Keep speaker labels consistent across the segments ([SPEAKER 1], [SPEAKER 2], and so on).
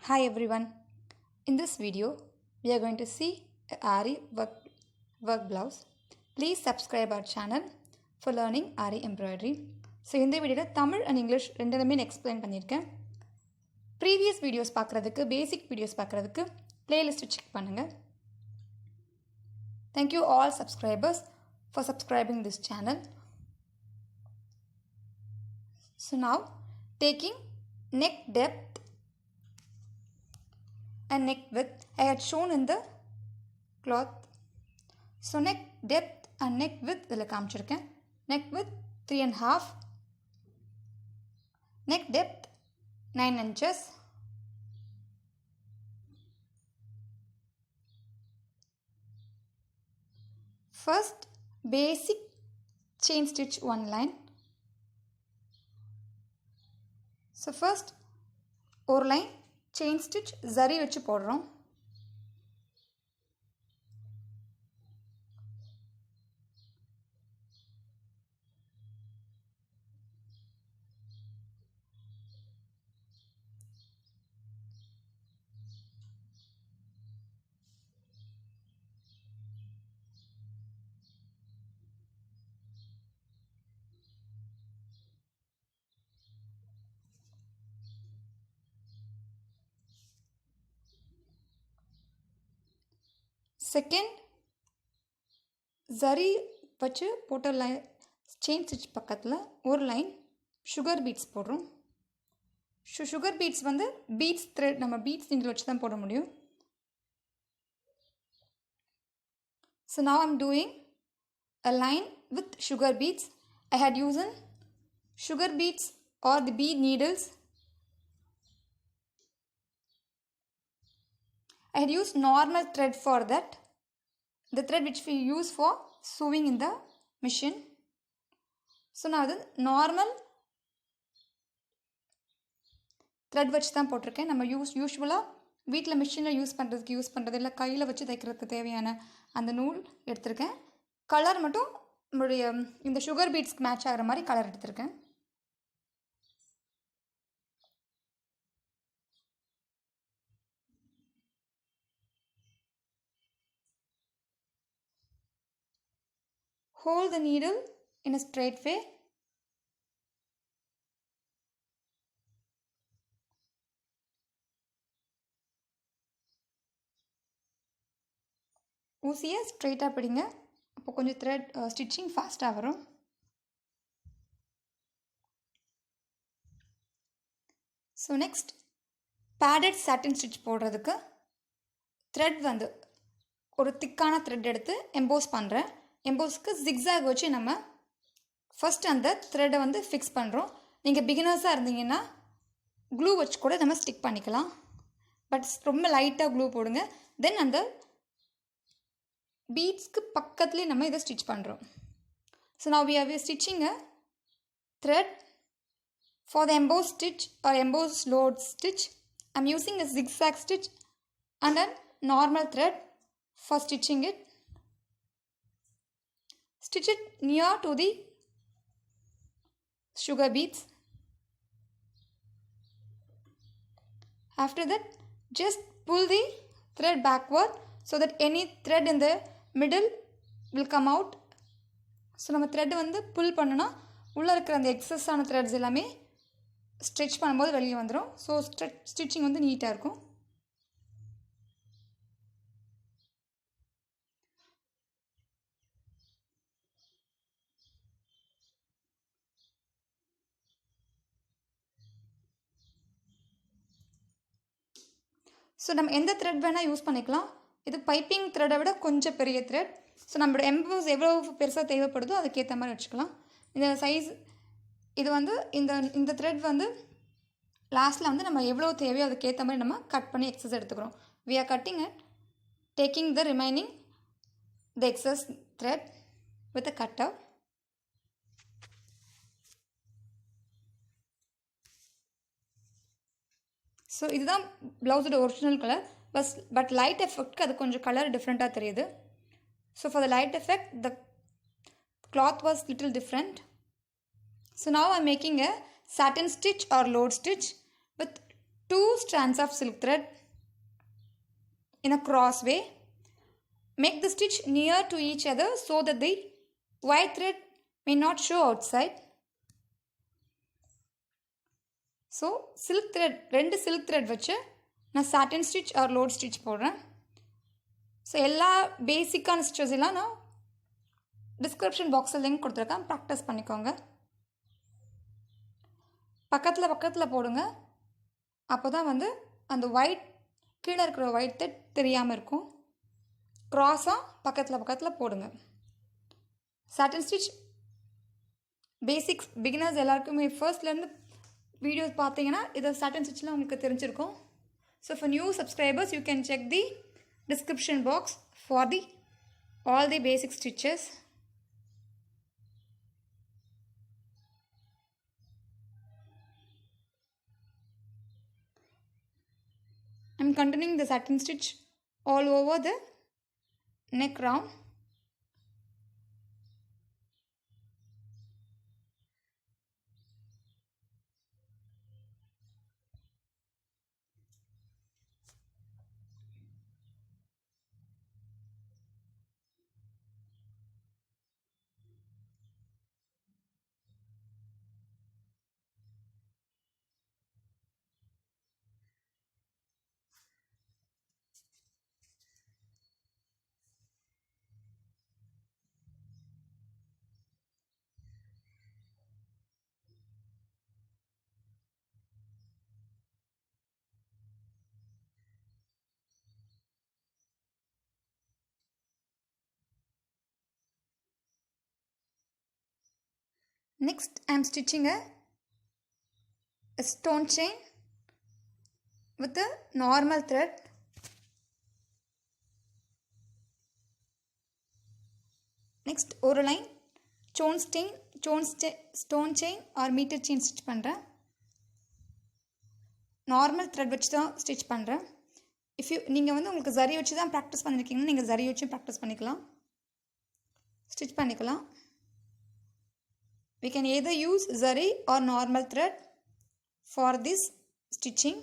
[SPEAKER 1] Hi everyone. In this video, we are going to see a Ari work blouse. Please subscribe our channel for learning Ari embroidery. So இந்த வீடியோல Tamil and English ரெண்டுமே explain பண்ணியிருக்கேன். Previous videos பார்க்குறதுக்கு பேசிக் videos பார்க்குறதுக்கு playlist check பண்ணுங்க. Thank you all subscribers for subscribing this channel. So now taking neck depth and neck width I had shown in the cloth. So neck depth and neck width idhula kaamichirukken. Neck width 3.5, neck depth 9 inches. First basic chain stitch one line. So first ஒரு line chain stitch zari வச்சு போடுறோம். Second zari வச்சு போட்ட line chain stitch பக்கத்தில் ஒரு line sugar beads போடுறோம். Sugar beads வந்து beads thread நம்ம பீட்ஸ் நீடில் வச்சு தான் போட முடியும். So now I'm doing a line with sugar beads. I had used sugar beads or the bead needles. I had used normal thread for that, the thread which we use for sewing in the machine. So now the normal thread வச்சு தான் போட்டிருக்கேன். நம்ம யூஸ்வலாக வீட்டில் மிஷினில் use பண்ணுறது இல்லை கையில் வச்சு தைக்கிறதுக்கு தேவையான அந்த நூல் எடுத்திருக்கேன். கலர் மட்டும் நம்மளுடைய இந்த சுகர் பீட்ஸ்க்கு மேட்ச் ஆகிற மாதிரி கலர் எடுத்திருக்கேன். Hold the needle in a straight way. ஊசியை ஸ்ட்ரெயிட்டாக பிடிங்க. அப்போ கொஞ்சம் த்ரெட் ஸ்டிச்சிங் ஃபாஸ்ட்டாக வரும். ஸோ நெக்ஸ்ட் பேடட் சாட்டின் ஸ்டிச் போடுறதுக்கு த்ரெட் வந்து ஒரு திக்கான த்ரெட் எடுத்து எம்போஸ் பண்ணுறேன். எம்போஸ்க்கு ஜிக்ஸாக் வச்சு நம்ம ஃபஸ்ட் அந்த த்ரெட்டை வந்து ஃபிக்ஸ் பண்ணுறோம். நீங்கள் பிகினர்ஸாக இருந்தீங்கன்னா க்ளூ வச்சு கூட நம்ம ஸ்டிக் பண்ணிக்கலாம். பட் ரொம்ப லைட்டாக க்ளூ போடுங்க. தென் அந்த பீட்ஸ்க்கு பக்கத்துலேயே நம்ம இதை ஸ்டிச் பண்ணுறோம். So now we are stitching a thread for the embossed stitch or embossed load stitch. I'm using a zigzag stitch and a normal thread for stitching it. Stitch it near to the sugar beads. After that, just pull the thread backward so that any thread in the middle will come out. So நம்ம thread வந்து pull பண்ணனா உள்ள இருக்கிற அந்த excess ஆன threads எல்லாமே stretch பண்ணும்போது வெளியே வந்துடும். ஸோ ஸ்டிச்சிங் வந்து நீட்டாக இருக்கும். ஸோ நம்ம எந்த த்ரெட் வேணால் யூஸ் பண்ணிக்கலாம். இது பைப்பிங் த்ரெட்டை விட கொஞ்சம் பெரிய த்ரெட். ஸோ நம்மளோட எம்போஸ் எவ்வளோ பெருசாக தேவைப்படுதோ அதுக்கேற்ற மாதிரி வச்சுக்கலாம். இந்த சைஸ் இது வந்து இந்த த்ரெட் வந்து லாஸ்ட்டில் வந்து நம்ம எவ்வளோ தேவையோ அதுக்கேற்ற மாதிரி நம்ம கட் பண்ணி எக்ஸஸ் எடுத்துக்கிறோம். We are cutting at taking the remaining the excess thread with a cutter. So இதுதான் ப்ளவுஸோட ஒரிஜினல் கலர். பட் லைட் எஃபெக்ட்க்கு அது கொஞ்சம் கலர் டிஃப்ரெண்ட்டாக தெரியுது. So for the light effect the cloth was little different. So now I am making a satin stitch or load stitch with 2 strands of silk thread in a cross way. Make the stitch near to each other so that the white thread may not show outside. So silk thread, 2 silk thread வச்சு நான் satin stitch or load stitch போடுறேன். So எல்லா பேசிக்கான stitches எல்லாம் நான் description பாக்ஸில் link கொடுத்துருக்கேன், practice பண்ணிக்கோங்க. பக்கத்தில் போடுங்க, அப்போ தான் வந்து அந்த ஒயிட் கீழே இருக்கிற ஒயிட் த்ரெட் தெரியாமல் இருக்கும். க்ராஸாக பக்கத்தில் போடுங்க. சாட்டின் ஸ்டிச் பேசிக்ஸ் பிகினர்ஸ் எல்லாருக்குமே ஃபர்ஸ்ட்லேருந்து வீடியோஸ் பார்த்தீங்கன்னா இது சாட்டின் ஸ்டிச்லாம் உங்களுக்கு தெரிஞ்சிருக்கும். So for new subscribers you can check the description box for all the basic stitches. I'm continuing the satin stitch all over the neck round. Next I am stitching a stone chain with a normal thread. Next ஒரு line stone chain or meter chain stitch பண்ணுறேன். Normal thread வச்சு தான் stitch பண்ணுறேன். நீங்கள் வந்து உங்களுக்கு ஜரி வச்சு தான் ப்ராக்டிஸ் பண்ணியிருக்கீங்கன்னா நீங்கள் ஜரி வச்சு ப்ராக்டிஸ் பண்ணிக்கலாம், ஸ்டிச் பண்ணிக்கலாம். We can either use zari or normal thread for this stitching.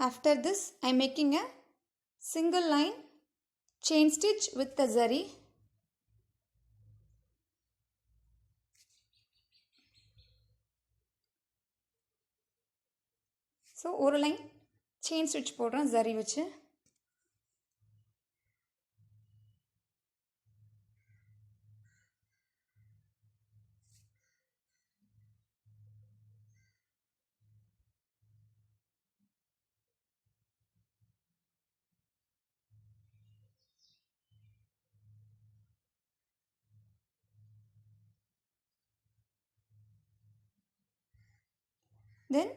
[SPEAKER 1] After this I am making a single line chain stitch with the zari. So ஒரு லைன் chain stitch போடுறேன் zari வச்சு. Then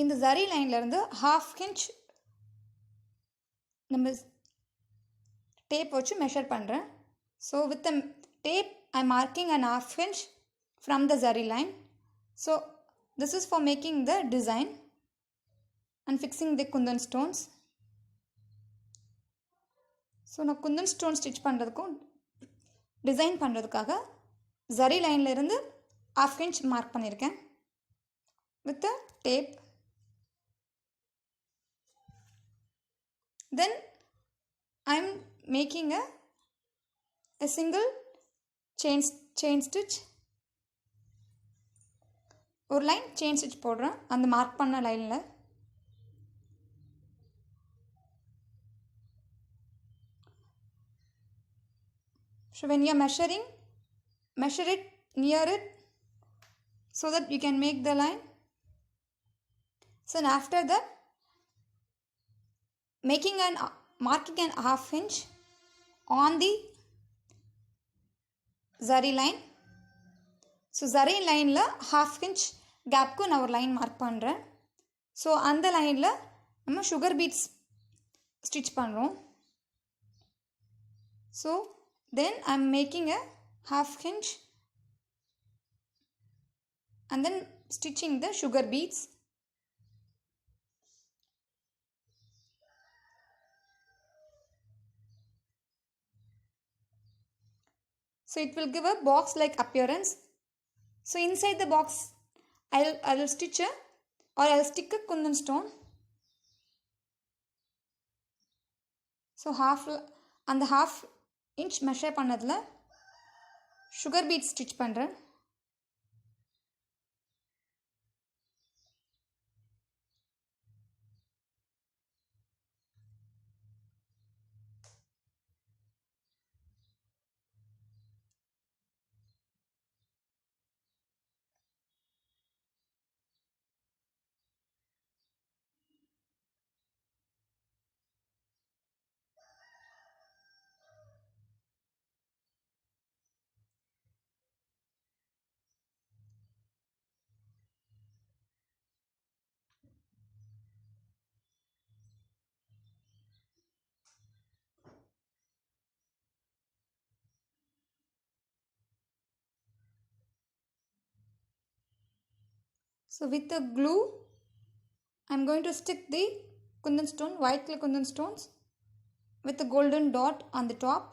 [SPEAKER 1] இந்த zari லைன்ல இருந்து half inch நம்ம tape வச்சு measure பண்ணுறேன். So with the tape I am marking an half inch from the zari line. So this is for making the design and fixing the kundan stones. So நான் kundan stone stitch பண்ணுறதுக்கும் design பண்ணுறதுக்காக zari லைனில் இருந்து half inch mark பண்ணியிருக்கேன் with the tape. Then I am making a single chain stitch. ஒரு line chain stitch போடுறேன் அந்த mark பண்ண லைனில். So when you are measuring, measure it near it so that you can make the line. So after that marking an half inch on the zari line. So zari line la half inch gap ku na or line mark பண்றேன். So அந்த லைன்ல நம்ம sugar beads stitch பண்றோம். So Then I am making a half hinge and then stitching the sugar beads. So it will give a box like appearance. So inside the box I will stitch a or I will stick a kundan stone. So அந்த half inch measure பண்ணதுல sugar beads stitch பண்ணுறேன். So with the glue I am going to stick the kundan stone, white color kundan stones with the golden dot on the top.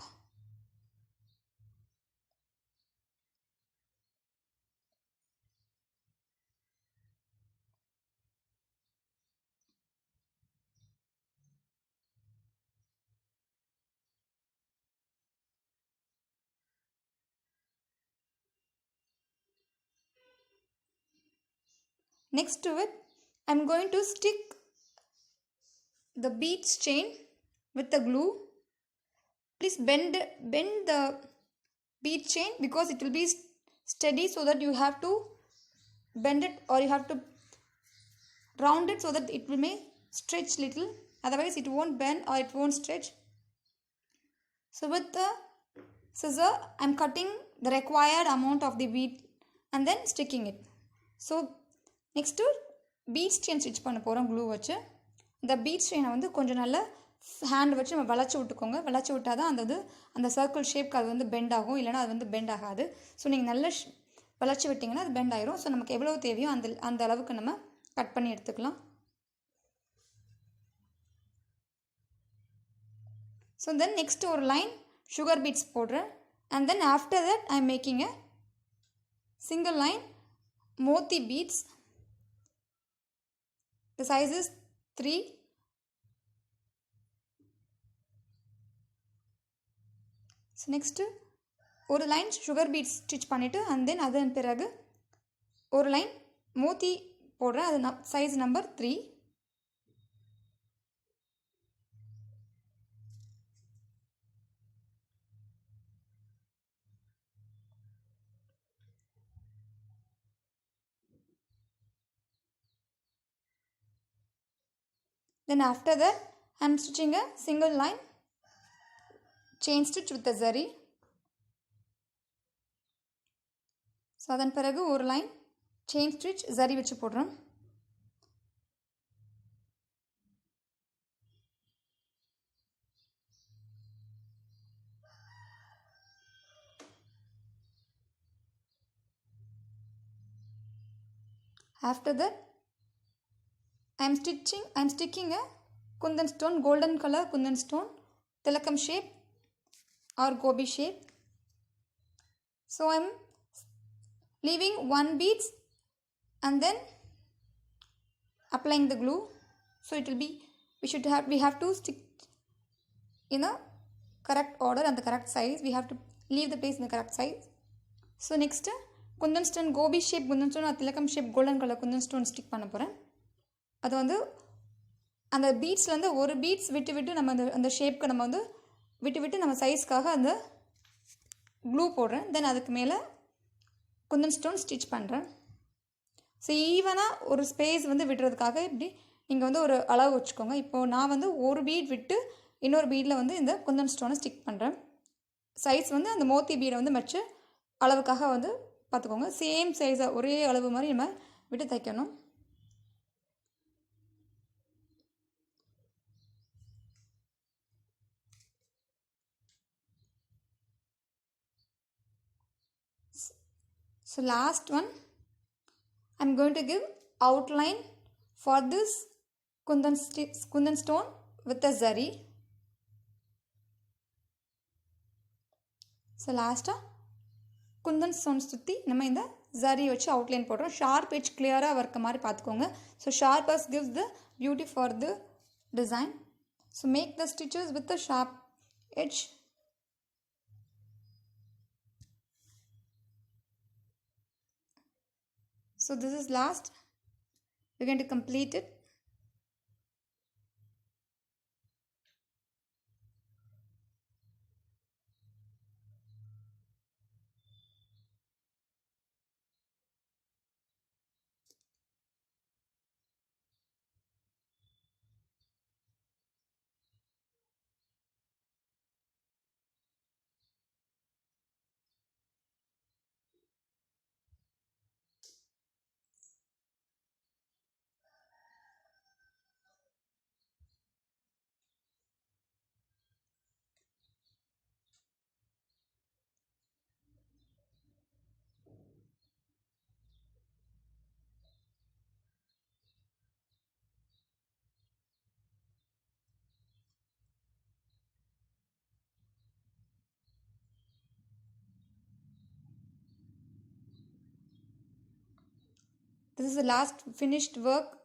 [SPEAKER 1] Next to it I am going to stick the beads chain with the glue. Please bend the bead chain because it will be steady, so that you have to bend it or you have to round it so that it will may stretch little, otherwise it won't bend or it won't stretch. So with the scissor I am cutting the required amount of the bead and then sticking it. So next to beads chain stitch பண்ண போகிறோம் glue வச்சு. இந்த beads செயினை வந்து கொஞ்சம் நல்லா hand வச்சு நம்ம வளைச்சி விட்டுக்கோங்க. வளைச்சி விட்டால் தான் அந்த சர்க்கிள் ஷேப்க்கு அது வந்து பெண்ட் ஆகும், இல்லைனா அது வந்து பெண்ட் ஆகாது. ஸோ நீங்கள் நல்லா வளைச்சி விட்டிங்கன்னா அது பெண்ட் ஆயிரும். ஸோ நமக்கு எவ்வளோ தேவையோ அந்த அளவுக்கு நம்ம கட் பண்ணி எடுத்துக்கலாம். ஸோ தென் நெக்ஸ்ட் ஒரு லைன் சுகர் பீட்ஸ் போடுறேன். And then after that I am making a single line moti beads. The size is 3. So next ஒரு லைன் சுகர் பீட்ஸ் ஸ்டிச் பண்ணிவிட்டு அண்ட் தென் அதன் பிறகு ஒரு லைன் மோத்தி போடுறேன். அது size number 3. Then after that I am stitching a single line chain stitch with the zari. So அதன் பிறகு ஒரு லைன் chain stitch zari வச்சு போடுறேன். After that I am sticking a kundan stone, golden color kundan stone, tilakam shape or gobi shape. So I am leaving one beads and then applying the glue. So it will be we have to stick in a correct order and the correct size. We have to leave the place in the correct size. So next kundan stone gobi shape kundan stone or tilakam shape golden color kundan stone stick பண்ண போகிறேன். அது வந்து அந்த பீட்ஸ்லேருந்து ஒரு beads விட்டு நம்ம அந்த ஷேப்க்கு நம்ம வந்து விட்டு நம்ம சைஸ்க்காக அந்த க்ளூ போடுறேன். தென் அதுக்கு மேலே குந்தன் ஸ்டோன் ஸ்டிச் பண்ணுறேன். ஸோ ஈவனாக ஒரு ஸ்பேஸ் வந்து விடுறதுக்காக இப்படி நீங்கள் வந்து ஒரு அளவு வச்சுக்கோங்க. இப்போது நான் வந்து ஒரு பீட் விட்டு இன்னொரு பீடில் வந்து இந்த குந்தன் ஸ்டோனை ஸ்டிக் பண்ணுறேன். சைஸ் வந்து அந்த மோத்தி பீடை வந்து வச்சு அளவுக்காக வந்து பார்த்துக்கோங்க. சேம் சைஸாக ஒரே அளவு மாதிரி நம்ம விட்டு தைக்கணும். So last one, I'm going to give outline for this kundan stone with a zari. So last Kundan stone சுற்றி நம்ம இந்த ஜரி வச்சு அவுட்லைன் போடுறோம். ஷார்ப் எட்ஜ் கிளியராக இருக்க மாதிரி பார்த்துக்கோங்க. So sharpness gives the beauty for the design. So make the stitches with the sharp edge. So this is last. We're going to complete it. This is the last finished work